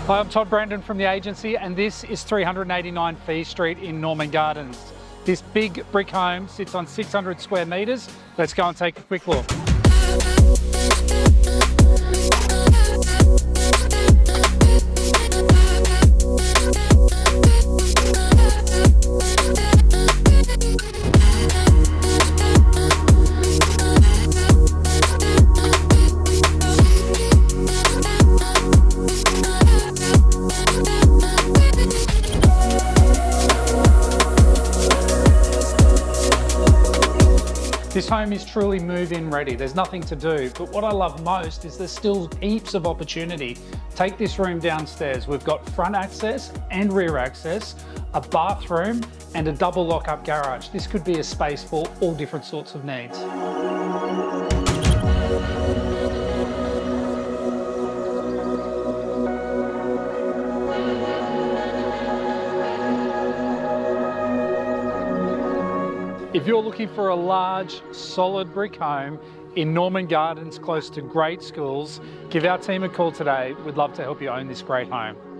Hi, I'm Todd Brandon from the agency, and this is 389 Feez Street in Norman Gardens. This big brick home sits on 600 square metres. Let's go and take a quick look. This home is truly move-in ready. There's nothing to do, but what I love most is there's still heaps of opportunity. Take this room downstairs. We've got front access and rear access, a bathroom and a double lock-up garage. This could be a space for all different sorts of needs. If you're looking for a large, solid brick home in Norman Gardens close to great schools, give our team a call today. We'd love to help you own this great home.